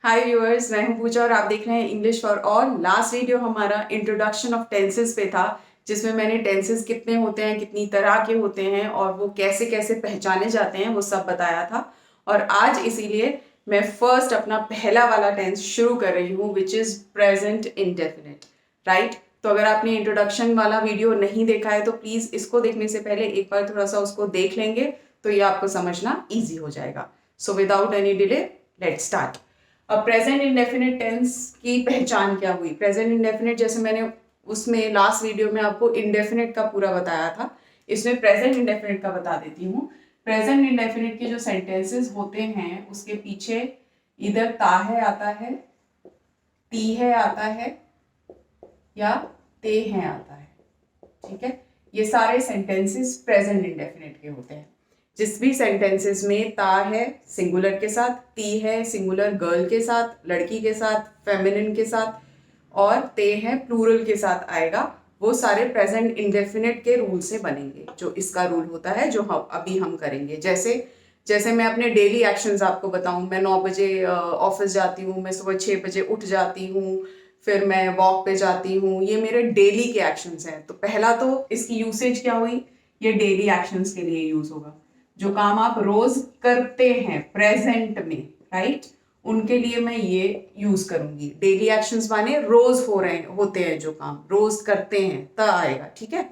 हाय viewers, मैं हूं पूजा और आप देख रहे हैं English for all. Last video हमारा इंट्रोडक्शन ऑफ टेंसेस पे था, जिसमें मैंने टेंसेस कितने होते हैं, कितनी तरह के होते हैं और वो कैसे कैसे पहचाने जाते हैं, वो सब बताया था। और आज इसीलिए मैं फर्स्ट अपना पहला वाला टेंस शुरू कर रही हूँ, which is present indefinite. Right. तो अगर आपने इंट्रोडक्शन वाला वीडियो नहीं देखा है तो प्लीज इसको देखने से पहले एक बार थोड़ा सा उसको देख लेंगे, तो ये आपको समझना ईजी हो जाएगा। So without any delay let's start. अब प्रेजेंट इंडेफिनिट टेंस की पहचान क्या हुई। प्रेजेंट इंडेफिनिट, जैसे मैंने उसमें लास्ट वीडियो में आपको इंडेफिनिट का पूरा बताया था, इसमें प्रेजेंट इंडेफिनिट का बता देती हूँ। प्रेजेंट इंडेफिनिट के जो सेंटेंसेस होते हैं उसके पीछे इधर ता है आता है, ती है आता है या ते है आता है। ठीक है, ये सारे सेंटेंसेस प्रेजेंट इंडेफिनिट के होते हैं। जिस भी सेंटेंसेस में ता है सिंगुलर के साथ, ती है सिंगुलर गर्ल के साथ, लड़की के साथ, फेमिनिन के साथ, और ते है प्लूरल के साथ आएगा, वो सारे प्रेजेंट इंडेफिनिट के रूल से बनेंगे। जो इसका रूल होता है जो अभी हम करेंगे, जैसे जैसे मैं अपने डेली एक्शंस आपको बताऊं, मैं 9 बजे ऑफिस जाती हूँ, मैं सुबह 6 बजे उठ जाती हूँ, फिर मैं वॉक पे जाती हूँ, ये मेरे डेली के एक्शंस हैं। तो पहला तो इसकी यूसेज क्या हुई, ये डेली एक्शंस के लिए यूज होगा। जो काम आप रोज करते हैं प्रेजेंट में, राइट, उनके लिए मैं ये यूज करूंगी। डेली एक्शंस माने रोज हो रहे होते हैं, जो काम रोज करते हैं तब आएगा। ठीक है।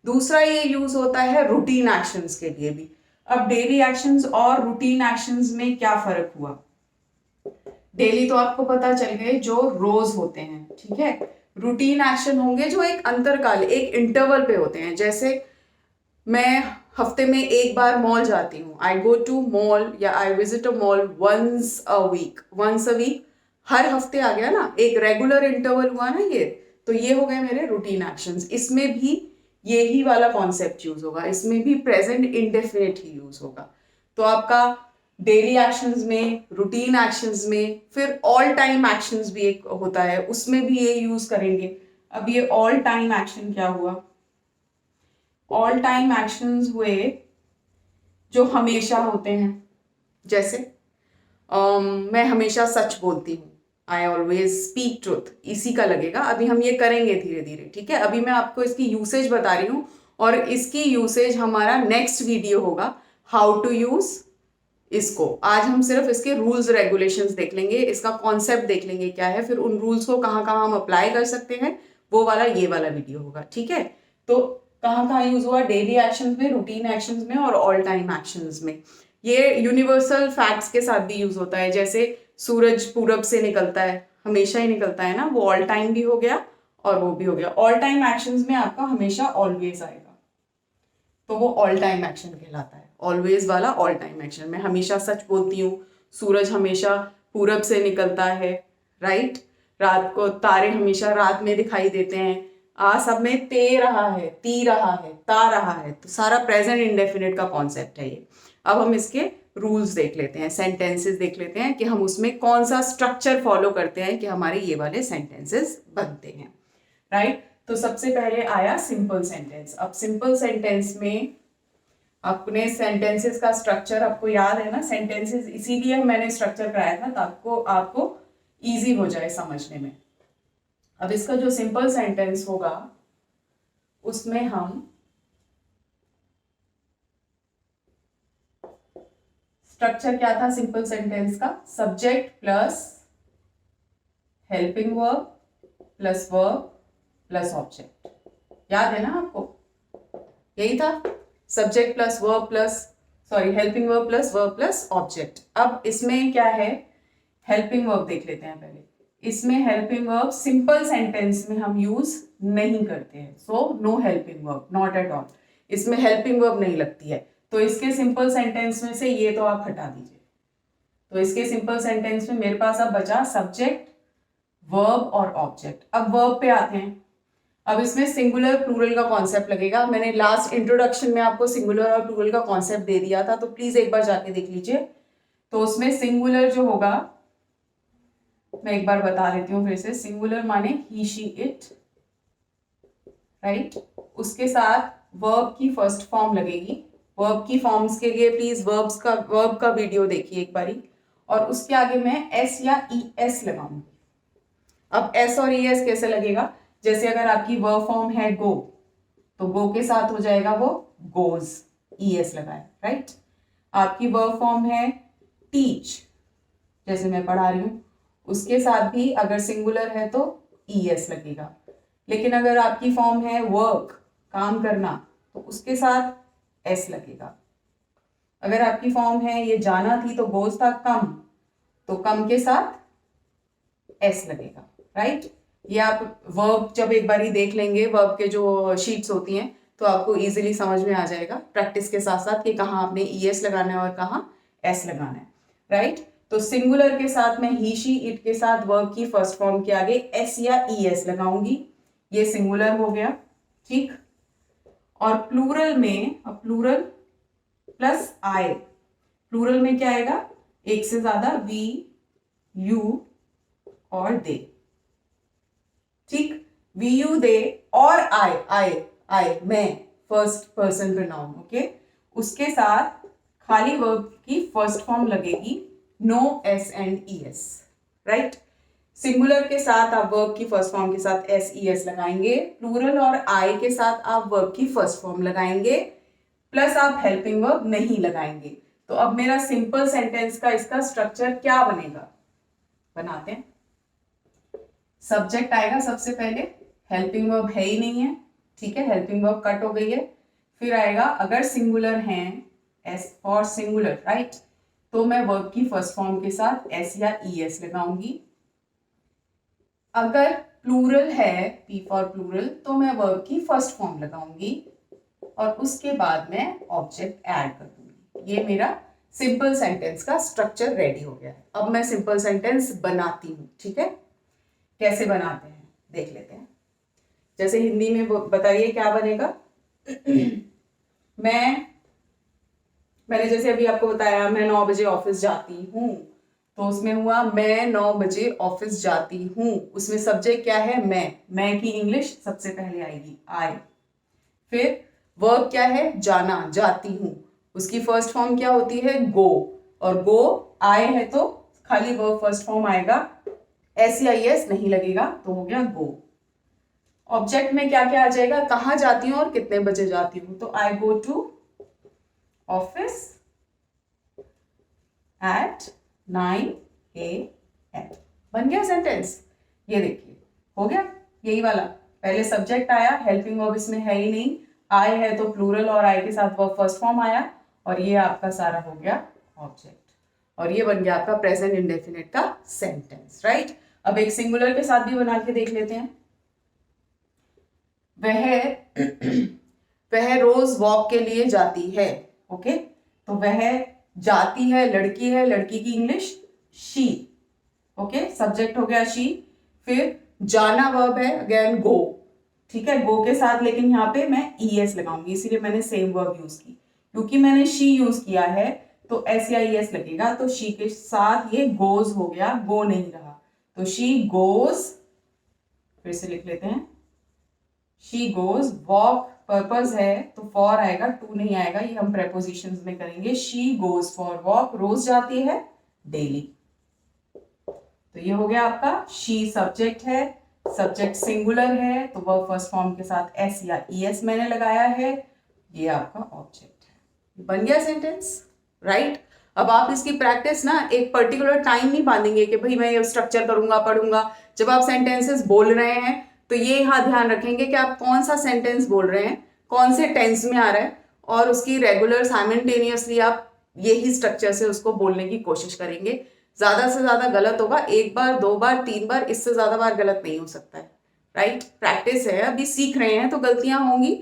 दूसरा ये यूज होता है रूटीन एक्शंस के लिए भी। अब डेली एक्शंस और रूटीन एक्शंस में क्या फर्क हुआ। डेली तो आपको पता चल गए जो रोज होते हैं, ठीक है। रूटीन एक्शन होंगे जो एक अंतरकाल, एक इंटरवल पे होते हैं। जैसे मैं हफ्ते में एक बार मॉल जाती हूँ, आई गो टू मॉल या I visit a mall once a week. Once a week हर हफ्ते आ गया ना, एक रेगुलर इंटरवल हुआ ना ये। तो ये हो गए मेरे रूटीन एक्शंस। इसमें भी यही वाला कॉन्सेप्ट यूज होगा, इसमें भी प्रेजेंट इंडेफिनिट ही यूज होगा। तो आपका डेली एक्शंस में, रूटीन एक्शंस में, फिर ऑल टाइम एक्शंस भी एक होता है, उसमें भी ये यूज करेंगे। अब ये ऑल टाइम एक्शन क्या हुआ। ऑल टाइम एक्शंस हुए जो हमेशा होते हैं। जैसे मैं हमेशा सच बोलती हूँ, आई ऑलवेज स्पीक ट्रुथ, इसी का लगेगा। अभी हम ये करेंगे धीरे धीरे, ठीक है। अभी मैं आपको इसकी यूसेज बता रही हूँ, और इसकी यूसेज हमारा नेक्स्ट वीडियो होगा, हाउ टू यूज इसको। आज हम सिर्फ इसके रूल्स रेगुलेशंस देख लेंगे, इसका कॉन्सेप्ट देख लेंगे क्या है, फिर उन रूल्स को कहाँ कहाँ हम अप्लाई कर सकते हैं, वो वाला ये वाला वीडियो होगा। ठीक है। तो कहाँ कहाँ यूज हुआ, डेली एक्शंस में, रूटीन एक्शंस में और ऑल टाइम एक्शंस में। ये यूनिवर्सल फैक्ट्स के साथ भी यूज होता है। जैसे सूरज पूरब से निकलता है, हमेशा ही निकलता है ना, वो ऑल टाइम भी हो गया और वो भी हो गया। ऑल टाइम एक्शंस में आपका हमेशा ऑलवेज आएगा, तो वो ऑल टाइम एक्शन कहलाता है। ऑलवेज वाला ऑल टाइम एक्शन। मैं हमेशा सच बोलती हूँ, सूरज हमेशा पूरब से निकलता है, राइट। रात को तारे हमेशा रात में दिखाई देते हैं। आ सब में ते रहा है, ती रहा है, ता रहा है, तो सारा प्रेजेंट इंडेफिनिट का कॉन्सेप्ट है ये। अब हम इसके रूल्स देख लेते हैं, सेंटेंसेस देख लेते हैं कि हम उसमें कौन सा स्ट्रक्चर फॉलो करते हैं कि हमारे ये वाले सेंटेंसेस बनते हैं, राइट। तो सबसे पहले आया सिंपल सेंटेंस। अब सिंपल सेंटेंस में अपने सेंटेंसेस का स्ट्रक्चर आपको याद है ना। सेंटेंसेस इसीलिए मैंने स्ट्रक्चर कराया था ताकि आपको इजी हो जाए समझने में। अब इसका जो सिंपल सेंटेंस होगा उसमें हम स्ट्रक्चर क्या था सिंपल सेंटेंस का, subject plus helping verb plus verb plus object. याद है ना आपको, यही था, subject plus verb plus, sorry, helping verb plus object. अब इसमें क्या है, हेल्पिंग वर्ब देख लेते हैं पहले। इसमें हेल्पिंग वर्ब सिंपल सेंटेंस में हम यूज नहीं करते हैं, so no helping verb, not at all. इसमें हेल्पिंग वर्ब नहीं लगती है, तो इसके सिंपल सेंटेंस में से ये तो आप हटा दीजिए। तो इसके सिंपल सेंटेंस में मेरे पास अब बचा सब्जेक्ट, वर्ब और ऑब्जेक्ट। अब वर्ब पे आते हैं। अब इसमें सिंगुलर प्लूरल का कॉन्सेप्ट लगेगा। मैंने लास्ट इंट्रोडक्शन में आपको सिंगुलर और प्लूरल का कॉन्सेप्ट दे दिया था, तो प्लीज एक बार जाके देख लीजिए। तो उसमें सिंगुलर जो होगा, मैं एक बार बता देती हूँ फिर से। सिंगुलर माने ही, शी, इट, राइट। उसके साथ वर्ब की फर्स्ट फॉर्म लगेगी। वर्ब की फॉर्म्स के लिए प्लीज वर्ब का वीडियो देखिए एक बारी। और उसके आगे मैं एस या ई एस लगाऊंगी। अब एस और ई एस कैसे लगेगा, जैसे अगर आपकी वर्ब फॉर्म है गो, तो गो के साथ हो जाएगा वो गोज, ई एस लगाए, राइट। आपकी वर्ब फॉर्म है टीच, जैसे मैं पढ़ा रही हूं, उसके साथ भी अगर सिंगुलर है तो ई एस लगेगा। लेकिन अगर आपकी फॉर्म है वर्क, काम करना, तो उसके साथ एस लगेगा। अगर आपकी फॉर्म है ये जाना थी तो गोज था कम, तो कम के साथ एस लगेगा, राइट। ये आप वर्ब जब एक बारी देख लेंगे, वर्ब के जो शीट्स होती हैं, तो आपको इजीली समझ में आ जाएगा प्रैक्टिस के साथ साथ कि कहाँ आपने ई एस लगाना है और कहाँ एस लगाना है, राइट। तो सिंगुलर के साथ मैं ही शी इट के साथ वर्ब की फर्स्ट फॉर्म के आगे एस या ई एस लगाऊंगी, ये सिंगुलर हो गया, ठीक। और प्लूरल में, अब प्लूरल प्लस आई, प्लूरल में क्या आएगा, एक से ज्यादा, वी, यू और दे, ठीक। वी यू दे और आई मैं, फर्स्ट पर्सन प्रोनाउन, ओके। उसके साथ खाली वर्ब की फर्स्ट फॉर्म लगेगी, no S and E S, right. Singular के साथ आप वर्ब की फर्स्ट फॉर्म के साथ एस ई एस लगाएंगे, प्लूरल और आई के साथ आप वर्ब की फर्स्ट फॉर्म लगाएंगे, प्लस आप हेल्पिंग वर्ब नहीं लगाएंगे। तो अब मेरा सिंपल सेंटेंस का इसका स्ट्रक्चर क्या बनेगा, बनाते हैं। सब्जेक्ट आएगा सबसे पहले, हेल्पिंग वर्ब है ही नहीं है, ठीक है, हेल्पिंग वर्ब कट हो गई है। फिर आएगा अगर सिंगुलर हैं, एस फॉर सिंगुलर, राइट, तो मैं वर्ब की फर्स्ट फॉर्म के साथ एस या ई एस लगाऊंगी। अगर प्लूरल है, पी फॉर प्लूरल, तो मैं वर्ब की फर्स्ट फॉर्म लगाऊंगी और उसके बाद मैं ऑब्जेक्ट ऐड कर दूंगी। ये मेरा सिंपल सेंटेंस का स्ट्रक्चर रेडी हो गया है। अब मैं सिंपल सेंटेंस बनाती हूँ, ठीक है। कैसे बनाते हैं देख लेते हैं। जैसे हिंदी में बताइए क्या बनेगा। मैंने जैसे अभी आपको बताया, मैं 9 बजे ऑफिस जाती हूँ, तो उसमें हुआ मैं 9 बजे ऑफिस जाती हूँ। उसमें सब्जेक्ट क्या है, मैं की इंग्लिश सबसे पहले आएगी, आई। फिर वर्ब क्या है, जाना, जाती हूँ, उसकी फर्स्ट फॉर्म क्या होती है, गो, और गो आए है तो खाली वर्ब फर्स्ट फॉर्म आएगा, एस या एस नहीं लगेगा, तो हो गया गो। ऑब्जेक्ट में क्या क्या आ जाएगा, कहाँ जाती हूँ और कितने बजे जाती हूँ, तो I go to office at 9 AM। बन गया सेंटेंस, ये देखिए हो गया, यही वाला। पहले सब्जेक्ट आया, हेल्पिंग वर्ब इसमें है ही नहीं, आई है तो प्लूरल और आई के साथ वर्ब फर्स्ट फॉर्म आया, और ये आपका सारा हो गया ऑब्जेक्ट, और ये बन गया आपका प्रेजेंट इंडेफिनिट का सेंटेंस, राइट। अब एक सिंगुलर के साथ भी बना के देख लेते हैं। वह रोज वॉक के लिए जाती है, ओके। तो वह जाती है, लड़की है, लड़की की इंग्लिश शी, ओके, सब्जेक्ट हो गया शी। फिर जाना वर्ब है, अगेन गो, ठीक है, गो के साथ लेकिन यहाँ पे मैं ई एस लगाऊंगी, इसीलिए मैंने सेम वर्ब यूज की। क्योंकि मैंने शी यूज किया है तो एस या ई एस लगेगा, तो शी के साथ ये गोज हो गया, गो नहीं रहा, तो शी गोज, फिर से लिख लेते हैं, शी गोज, वॉक पर्पज है तो फॉर आएगा, टू नहीं आएगा, ये हम प्रेपोजिशंस में करेंगे। शी गोज फॉर वॉक, रोज जाती है, डेली। तो ये हो गया आपका शी सब्जेक्ट है, सब्जेक्ट सिंगुलर है तो वर्ब फर्स्ट फॉर्म के साथ एस या ई एस मैंने लगाया है, ये आपका ऑब्जेक्ट है। बन गया सेंटेंस, राइट। अब आप इसकी प्रैक्टिस ना एक पर्टिकुलर टाइम नहीं बांधेंगे कि भाई मैं ये स्ट्रक्चर करूंगा, पढ़ूंगा। जब आप सेंटेंसेस बोल रहे हैं तो ये यहाँ ध्यान रखेंगे कि आप कौन सा सेंटेंस बोल रहे हैं, कौन से टेंस में आ रहा है, और उसकी रेगुलर साइमल्टेनियसली आप यही स्ट्रक्चर से उसको बोलने की कोशिश करेंगे। ज्यादा से ज्यादा गलत होगा 1 बार 2 बार 3 बार, इससे ज्यादा बार गलत नहीं हो सकता है, राइट। प्रैक्टिस है, अभी सीख रहे हैं तो गलतियां होंगी,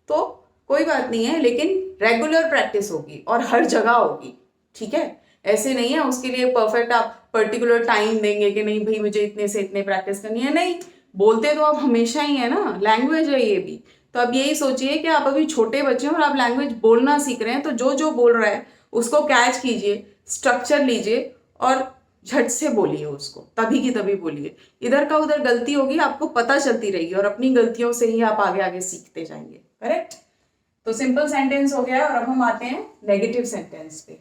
तो कोई बात नहीं है, लेकिन रेगुलर प्रैक्टिस होगी और हर जगह होगी, ठीक है। ऐसे नहीं है उसके लिए परफेक्ट आप पर्टिकुलर टाइम देंगे कि नहीं भाई मुझे इतने से इतने प्रैक्टिस करनी है, नहीं। बोलते तो आप हमेशा ही है ना, लैंग्वेज है ये भी। तो अब यही सोचिए कि आप अभी छोटे बच्चे हैं और आप लैंग्वेज बोलना सीख रहे हैं, तो जो जो बोल रहा है उसको कैच कीजिए, स्ट्रक्चर लीजिए और झट से बोलिए उसको, तभी की तभी बोलिए। इधर का उधर गलती होगी, आपको पता चलती रहेगी और अपनी गलतियों से ही आप आगे आगे सीखते जाएंगे, करेक्ट। तो सिंपल सेंटेंस हो गया, और अब हम आते हैं नेगेटिव सेंटेंस पे।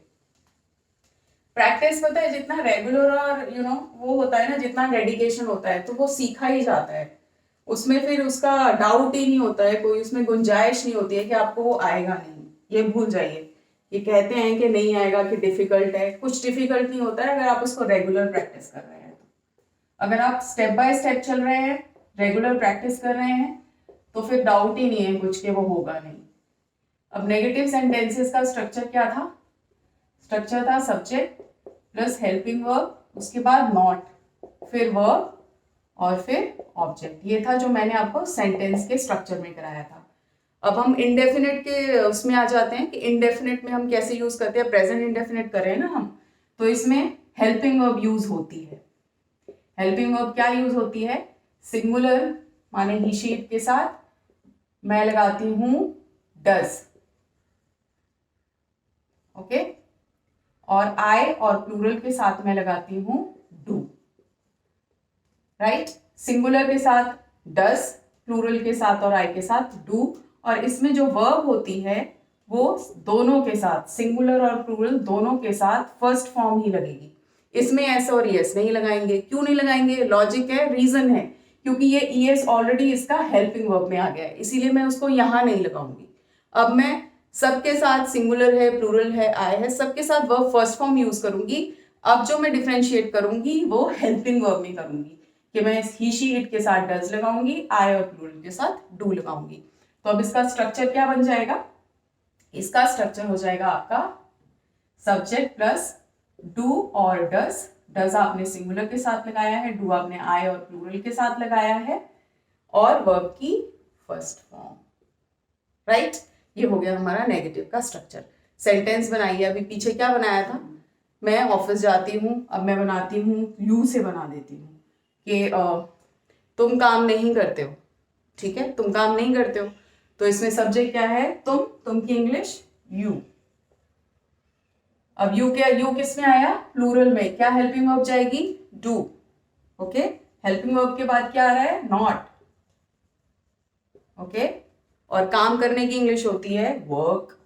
प्रैक्टिस पता है जितना रेगुलर और वो होता है ना, जितना डेडिकेशन होता है तो वो सीखा ही जाता है। उसमें फिर उसका डाउट ही नहीं होता है, कोई उसमें गुंजाइश नहीं होती है कि आपको वो आएगा नहीं, ये भूल जाइए। ये कहते हैं कि नहीं आएगा, कि डिफिकल्ट है, कुछ डिफिकल्ट नहीं होता है अगर आप उसको रेगुलर प्रैक्टिस कर रहे हैं तो। अगर आप स्टेप बाय स्टेप चल रहे हैं, रेगुलर प्रैक्टिस कर रहे हैं, तो फिर डाउट ही नहीं है कुछ कि वो होगा नहीं। अब नेगेटिव सेंटेंसेस का स्ट्रक्चर क्या था? स्ट्रक्चर था सब्जेक्ट प्लस हेल्पिंग वर्ब, उसके बाद नॉट, फिर वर्ब और फिर ऑब्जेक्ट। ये था जो मैंने आपको सेंटेंस के स्ट्रक्चर में कराया था। अब हम इनडेफिनेट के उसमें आ जाते हैं कि इनडेफिनेट में हम कैसे यूज करते हैं। प्रेजेंट इनडेफिनेट कर रहे हैं ना हम, तो इसमें हेल्पिंग वर्ब यूज होती है। हेल्पिंग वर्ब क्या यूज होती है? सिंगुलर माने ही शी इट के साथ मैं लगाती हूं डज, ओके, और आई और प्लूरल के साथ मैं लगाती हूं डू, राइट। सिंगुलर के साथ डज, प्लूरल के साथ और आई के साथ डू, और इसमें जो वर्ब होती है वो दोनों के साथ, सिंगुलर और प्लूरल दोनों के साथ फर्स्ट फॉर्म ही लगेगी। इसमें एस और ईएस नहीं लगाएंगे। क्यों नहीं लगाएंगे? लॉजिक है, रीजन है, क्योंकि ये ईएस ऑलरेडी इसका हेल्पिंग वर्ब में आ गया है, इसीलिए मैं उसको यहां नहीं लगाऊंगी। अब मैं सबके साथ, सिंगुलर है, प्लूरल है, आई है, सबके साथ वर्ब फर्स्ट फॉर्म यूज करूंगी। अब जो मैं डिफरेंशिएट करूंगी वो हेल्पिंग वर्ब में करूंगी, कि मैं ही शी इट के साथ डज लगाऊंगी, आई और प्लूरल के साथ डू लगाऊंगी। तो अब इसका स्ट्रक्चर क्या बन जाएगा? इसका स्ट्रक्चर हो जाएगा आपका सब्जेक्ट प्लस डू और डज। डज आपने सिंगुलर के साथ लगाया है, डू आपने आई और प्लूरल के साथ लगाया है, और वर्ब की फर्स्ट फॉर्म, राइट। ये हो गया हमारा नेगेटिव का स्ट्रक्चर। सेंटेंस बनाइए। अभी पीछे क्या बनाया था? मैं ऑफिस जाती हूँ, अब मैं बनाती हूँ, यू से बना देती हूँ कि तुम काम नहीं करते हो, ठीक है, तुम काम नहीं करते हो। तो इसमें सब्जेक्ट क्या है? तुम की इंग्लिश यू। अब यू क्या, यू किस में आया? प्लूरल में। क्या हेल्पिंग वर्ब जाएगी? Do, okay. हेल्पिंग वर्ब के बाद क्या आ रहा है? Not, okay. और काम करने की इंग्लिश होती है वर्क।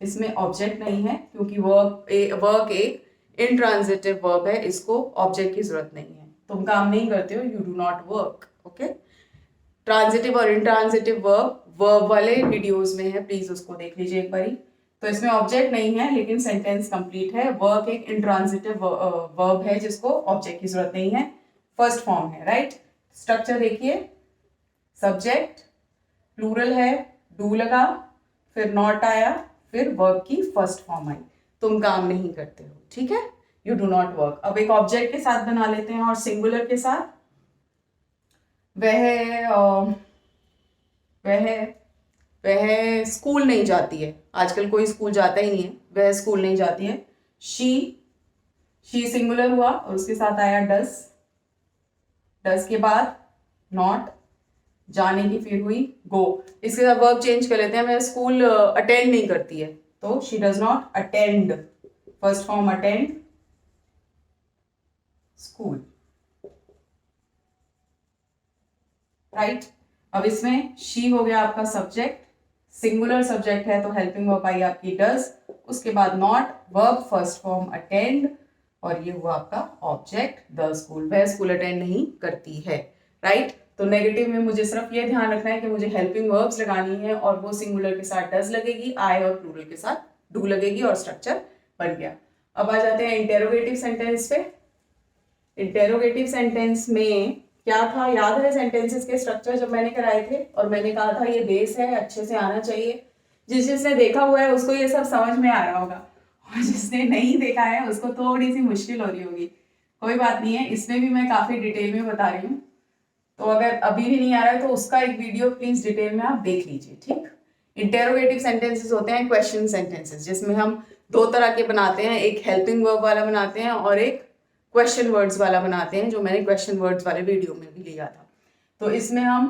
इसमें ऑब्जेक्ट नहीं है क्योंकि वर्क एक इंट्रांजिटिव वर्ब है, इसको ऑब्जेक्ट की जरूरत नहीं है। तुम काम नहीं करते हो, you do not work, okay. Transitive और इंट्रांजिटिव वर्ब वाले वीडियोस में है, प्लीज उसको देख लीजिए एक बारी। तो इसमें ऑब्जेक्ट नहीं है लेकिन सेंटेंस कंप्लीट है। वर्क एक इंट्रांजिटिव वर्ब है जिसको ऑब्जेक्ट की जरूरत नहीं है, फर्स्ट फॉर्म है, राइट। स्ट्रक्चर देखिए, सब्जेक्ट, प्लूरल है, डू लगा, फिर नॉट आया, फिर वर्ब की फर्स्ट फॉर्म आई, तुम काम नहीं करते हो, ठीक है, यू डू नॉट वर्क। अब एक ऑब्जेक्ट के साथ बना लेते हैं और सिंगुलर के साथ। वह स्कूल नहीं जाती है, आजकल कोई स्कूल जाता ही नहीं है, वह स्कूल नहीं जाती है। शी सिंगुलर हुआ और उसके साथ आया डस, डस के बाद नॉट, जाने की फिर हुई गो। इसके साथ वर्ब चेंज कर लेते हैं। वह स्कूल अटेंड नहीं करती है, तो she does not attend, first form attend school, right. अब इसमें शी हो गया आपका सब्जेक्ट, सिंगुलर सब्जेक्ट है तो हेल्पिंग वर्ब आई आपकी डज, उसके बाद not, verb first form attend, और ये हुआ आपका ऑब्जेक्ट द स्कूल। वह स्कूल अटेंड नहीं करती है, राइट। तो नेगेटिव में मुझे सिर्फ ये ध्यान रखना है कि मुझे हेल्पिंग वर्ब्स लगानी है और वो सिंगुलर के साथ डज लगेगी, आई और प्लूरल के साथ डू लगेगी, और स्ट्रक्चर बन गया। अब आ जाते हैं इंटेरोगेटिव सेंटेंस पे। इंटेरोगेटिव सेंटेंस में क्या था? याद है सेंटेंसेस के स्ट्रक्चर जब मैंने कराए थे, और मैंने कहा था ये बेस है, अच्छे से आना चाहिए। जिसने देखा हुआ है उसको ये सब समझ में आ रहा होगा, और जिसने नहीं देखा है उसको थोड़ी सी मुश्किल हो रही होगी। कोई बात नहीं है, इसमें भी मैं काफी डिटेल में बता रही हूँ, तो अगर अभी भी नहीं आ रहा है तो उसका एक वीडियो प्लीज डिटेल में आप देख लीजिए, ठीक। इंटेरोगेटिव सेंटेंसेस होते हैं क्वेश्चन सेंटेंसेस, जिसमें हम दो तरह के बनाते हैं, एक हेल्पिंग वर्ब वाला बनाते हैं और एक क्वेश्चन वर्ड्स वाला बनाते हैं, जो मैंने क्वेश्चन वर्ड्स वाले वीडियो में भी लिया था। तो इसमें हम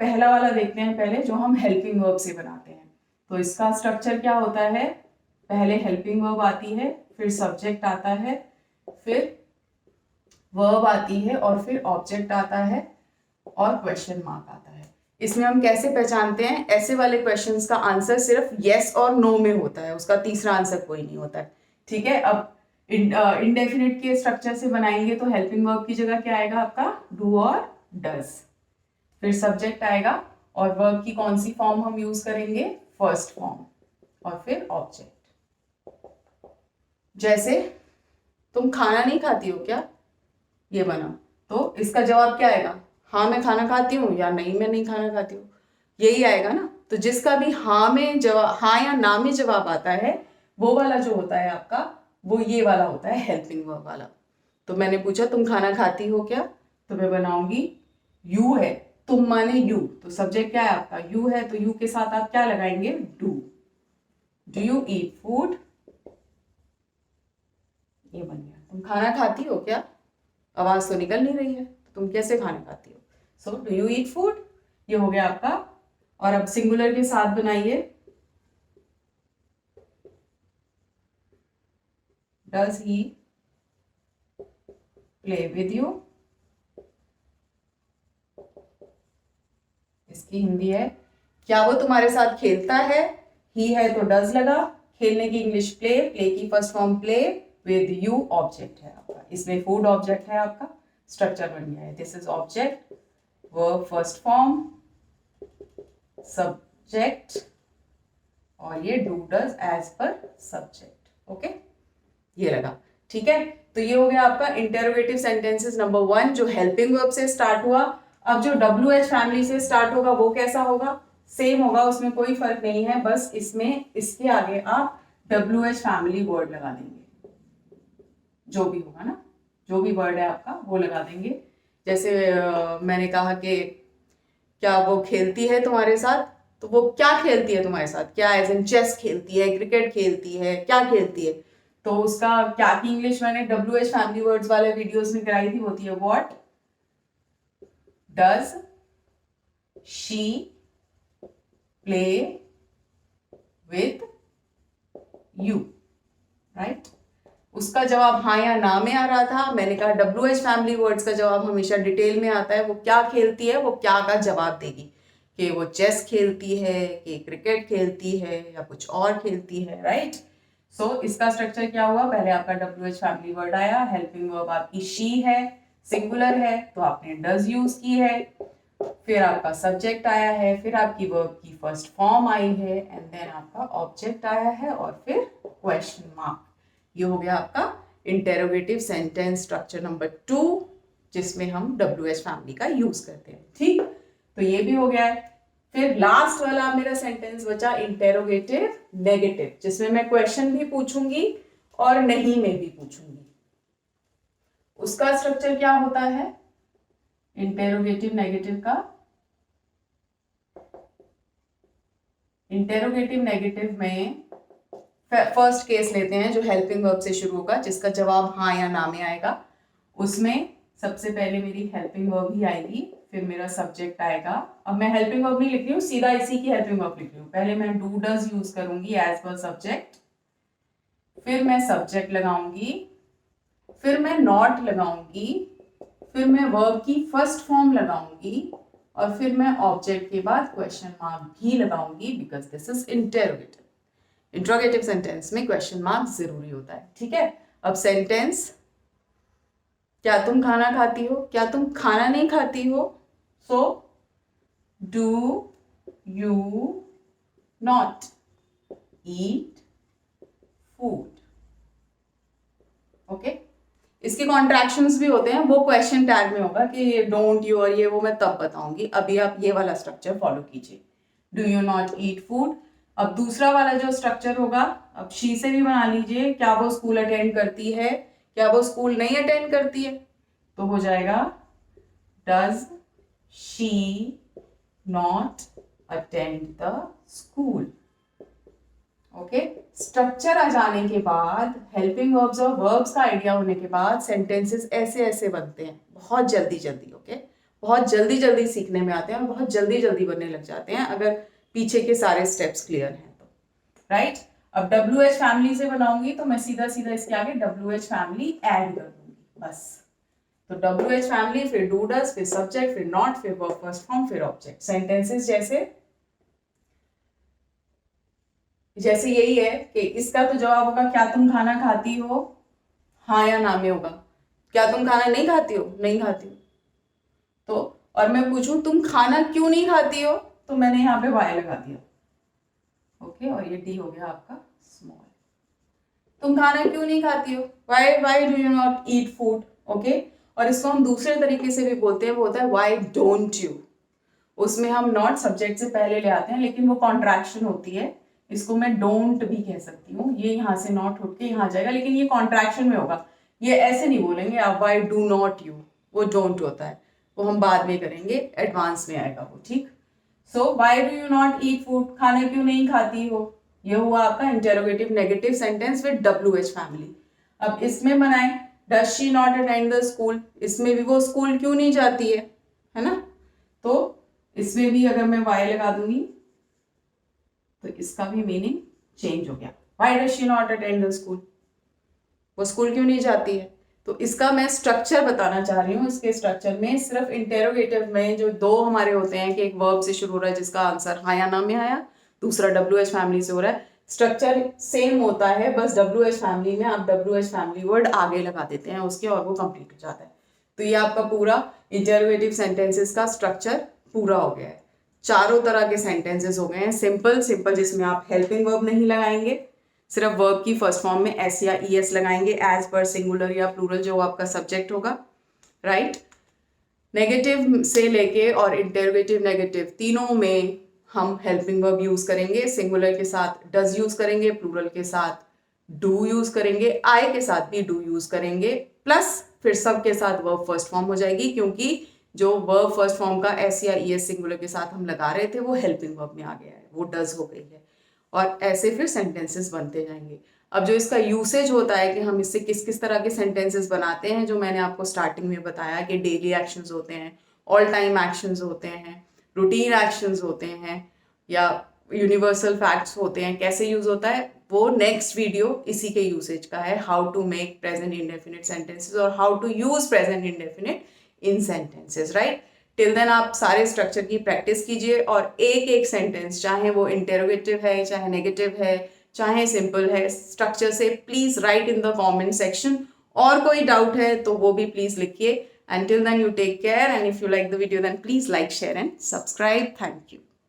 पहला वाला देखते हैं पहले, जो हम हेल्पिंग वर्ब से बनाते हैं। तो इसका स्ट्रक्चर क्या होता है? पहले हेल्पिंग वर्ब आती है, फिर सब्जेक्ट आता है, फिर वर्ब आती है, और फिर ऑब्जेक्ट आता है, और क्वेश्चन मार्क आता है। इसमें हम कैसे पहचानते हैं? ऐसे वाले क्वेश्चंस का आंसर सिर्फ यस और नो में होता है, उसका तीसरा आंसर कोई नहीं होता है, ठीक है। अब इंडेफिनिट के स्ट्रक्चर से बनाएंगे तो हेल्पिंग वर्ब की जगह क्या आएगा आपका, डू और डज। फिर सब्जेक्ट आएगा और वर्ब की कौन सी फॉर्म हम यूज करेंगे, फर्स्ट फॉर्म, और फिर ऑब्जेक्ट। जैसे तुम खाना नहीं खाती हो क्या, ये बना, तो इसका जवाब क्या आएगा, हाँ मैं खाना खाती हूँ या नहीं मैं नहीं खाना खाती हूँ, यही आएगा ना। तो जिसका भी हाँ में जवाब, हाँ या ना में जवाब आता है, वो वाला जो होता है आपका, वो ये वाला होता है हेल्पिंग वर्ब वाला। तो मैंने पूछा तुम खाना खाती हो क्या, तो मैं बनाऊंगी यू है, तुम माने यू, तो सब्जेक्ट क्या है आपका, यू है, तो यू के साथ आप क्या लगाएंगे, डू यू ईट फूड, ये बन गया। तुम खाना खाती हो क्या, आवाज तो निकल नहीं रही है, तो तुम कैसे खाना खाती हो, so do you eat food, ये हो गया आपका। और अब सिंगुलर के साथ बनाइए, does he play with you, इसकी हिंदी है, क्या वो तुम्हारे साथ खेलता है, ही है तो डज लगा, खेलने की इंग्लिश प्ले, प्ले की first form play, with you object है आपका, इसमें फूड ऑब्जेक्ट है आपका, स्ट्रक्चर बन गया है, this is object, verb first form, subject, और ये do does as per subject, okay, ये लगा, ठीक है। तो ये हो गया आपका इंटेरोगेटिव सेंटेंसेस नंबर 1 जो हेल्पिंग वर्ब से स्टार्ट हुआ। अब जो WH फैमिली से स्टार्ट होगा वो कैसा होगा, सेम होगा, उसमें कोई फर्क नहीं है, बस इसमें इसके आगे आप WH फैमिली वर्ड लगा देंगे, जो भी होगा ना, जो भी वर्ड है आपका वो लगा देंगे। जैसे मैंने कहा कि क्या वो खेलती है तुम्हारे साथ, तो वो क्या खेलती है तुम्हारे साथ, क्या एज इन चेस खेलती है, क्रिकेट खेलती है, क्या खेलती है, तो उसका क्या की इंग्लिश मैंने WH फैमिली वर्ड्स वाले वीडियोस में कराई थी, होती है what does she play with you, right. उसका जवाब हाँ या ना में आ रहा था, मैंने कहा WH फैमिली वर्ड्स का जवाब हमेशा डिटेल में आता है, वो क्या खेलती है, वो क्या का जवाब देगी, कि वो चेस खेलती है, कि क्रिकेट खेलती है, या कुछ और खेलती है, राइट। सो इसका स्ट्रक्चर क्या हुआ, पहले आपका WH फैमिली वर्ड आया, हेल्पिंग वर्ब आपकी शी है, सिंगुलर है तो आपने डज यूज की है, फिर आपका सब्जेक्ट आया है, फिर आपकी वर्ब की फर्स्ट फॉर्म आई है, एंड देन आपका ऑब्जेक्ट आया है, और फिर क्वेश्चन मार्क। ये हो गया आपका इंटेरोगेटिव सेंटेंस स्ट्रक्चर नंबर 2 जिसमें हम WH फैमिली का यूज करते हैं, ठीक। तो ये भी हो गया है। फिर लास्ट वाला मेरा सेंटेंस बचा इंटेरोगेटिव नेगेटिव, जिसमें मैं क्वेश्चन भी पूछूंगी और नहीं में भी पूछूंगी। उसका स्ट्रक्चर क्या होता है इंटेरोगेटिव नेगेटिव का, इंटेरोगेटिव नेगेटिव में फर्स्ट केस लेते हैं जो हेल्पिंग वर्ब से शुरू होगा, जिसका जवाब हाँ या ना में आएगा। उसमें सबसे पहले मेरी हेल्पिंग वर्ब ही आएगी, फिर मेरा सब्जेक्ट आएगा। अब मैं हेल्पिंग वर्ब नहीं लिख रही हूँ, सीधा इसी की हेल्पिंग वर्ब लिख रही हूँ। पहले मैं डू डज यूज करूंगी एज पर सब्जेक्ट, फिर मैं सब्जेक्ट लगाऊंगी, फिर मैं नॉट लगाऊंगी, फिर मैं वर्ब की फर्स्ट फॉर्म लगाऊंगी, और फिर मैं ऑब्जेक्ट के बाद क्वेश्चन मार्क भी लगाऊंगी, because this is interrogative. Interrogative sentence में क्वेश्चन मार्क जरूरी होता है, ठीक है। अब सेंटेंस, क्या तुम खाना खाती हो, क्या तुम खाना नहीं खाती हो, so do you not eat food, okay. इसके कॉन्ट्रैक्शंस भी होते हैं, वो क्वेश्चन टैग में होगा कि डोंट यू और ये, वो मैं तब बताऊंगी, अभी आप ये वाला स्ट्रक्चर फॉलो कीजिए, do you not eat food. अब दूसरा वाला जो स्ट्रक्चर होगा, अब शी से भी बना लीजिए, क्या वो स्कूल अटेंड करती है, क्या वो स्कूल नहीं अटेंड करती है, तो हो जाएगा does she not attend the school, okay. Structure आ जाने के बाद, हेल्पिंग वर्ब्स और वर्ब्स का आइडिया होने के बाद सेंटेंसेस ऐसे ऐसे बनते हैं, बहुत जल्दी जल्दी, ओके। बहुत जल्दी जल्दी सीखने में आते हैं और बहुत जल्दी जल्दी बनने लग जाते हैं अगर पीछे के सारे स्टेप्स क्लियर हैं तो, राइट। अब WH फैमिली से बनाऊंगी तो मैं सीधा सीधा इसके आगे WH फैमिली ऐड कर दूंगी, बस। तो WH फैमिली, फिर डू डज, फिर सब्जेक्ट, फिर नॉट, फिर वर्ब फर्स्ट फॉर्म, फिर ऑब्जेक्ट। सेंटेंसेस जैसे यही है कि इसका तो जवाब होगा क्या तुम खाना खाती हो, हाँ या ना में होगा। क्या तुम खाना नहीं खाती हो? नहीं खाती हो। तो और मैं पूछूं तुम खाना क्यों नहीं खाती हो, तो मैंने यहाँ पे वाई लगा दिया। ओके, और ये डी हो गया आपका स्मॉल। तुम खाना क्यों नहीं खाती हो? Why why do you not eat food. Okay, और इसको हम दूसरे तरीके से भी बोलते हैं, वो होता है वाई डोंट यू। उसमें हम नॉट सब्जेक्ट से पहले ले आते हैं, लेकिन वो कॉन्ट्रैक्शन होती है। इसको मैं डोंट भी कह सकती हूँ। ये यहाँ से नॉट उठ के यहाँ जाएगा, लेकिन ये कॉन्ट्रैक्शन में होगा। ये ऐसे नहीं बोलेंगे आप वाई डू नॉट यू, वो डोंट होता है, वो हम बाद में करेंगे, एडवांस में आएगा वो। ठीक। So why do you not eat food, खाना क्यों नहीं खाती हो। ये हुआ आपका interrogative negative sentence with WH family. अब इसमें बनाए does she not attend the school, इसमें भी वो स्कूल क्यों नहीं जाती है ना। तो इसमें भी अगर मैं वाई लगा दूंगी तो इसका भी मीनिंग चेंज हो गया। Why does she not attend the school, वो स्कूल क्यों नहीं जाती है। तो इसका मैं स्ट्रक्चर बताना चाह रही हूँ। इसके स्ट्रक्चर में सिर्फ इंटेरोगेटिव में जो दो हमारे होते हैं कि एक वर्ब से शुरू हो रहा है जिसका आंसर हाँ या ना में आया, दूसरा WH फैमिली से हो रहा है, स्ट्रक्चर सेम होता है, बस WH फैमिली में आप WH फैमिली वर्ड आगे लगा देते हैं उसके और वो कंप्लीट हो जाता है। तो ये आपका पूरा इंटेरोगेटिव सेंटेंसेस का स्ट्रक्चर पूरा हो गया है। चारों तरह के सेंटेंसेस हो गए हैं। सिंपल सिंपल जिसमें आप हेल्पिंग वर्ब नहीं लगाएंगे, सिर्फ वर्ब की फर्स्ट फॉर्म में एस या ES लगाएंगे, एज पर, सिंगुलर या प्लूरल जो आपका सब्जेक्ट होगा। राइट। नेगेटिव से लेके और इंटेरोगेटिव नेगेटिव तीनों में हम हेल्पिंग वर्ब यूज करेंगे। सिंगुलर के साथ डज यूज करेंगे, प्लूरल के साथ डू यूज करेंगे, आई के साथ भी डू यूज करेंगे, प्लस फिर सब के साथ वर्ब फर्स्ट फॉर्म हो जाएगी, क्योंकि जो वर्ब फर्स्ट फॉर्म का एस या ES सिंगुलर के साथ हम लगा रहे थे वो हेल्पिंग वर्ब में आ गया है, वो डज हो गई है। और ऐसे फिर सेंटेंसेस बनते जाएंगे। अब जो इसका यूसेज होता है कि हम इससे किस किस तरह के सेंटेंसेस बनाते हैं, जो मैंने आपको स्टार्टिंग में बताया कि डेली एक्शंस होते हैं, ऑल टाइम एक्शंस होते हैं, रूटीन एक्शंस होते हैं, या यूनिवर्सल फैक्ट्स होते हैं, कैसे यूज होता है वो नेक्स्ट वीडियो इसी के यूसेज का है, how to make present indefinite sentences और how to use present indefinite in sentences. Right. Till then आप सारे स्ट्रक्चर की प्रैक्टिस कीजिए और एक एक सेंटेंस, चाहे वो इंटेरोगेटिव है, चाहे नेगेटिव है, चाहे सिंपल है, स्ट्रक्चर से please right in the comment section. और कोई डाउट है तो वो भी प्लीज लिखिए। Until then, you take care, and if you like the video, then please like, share and subscribe. Thank you.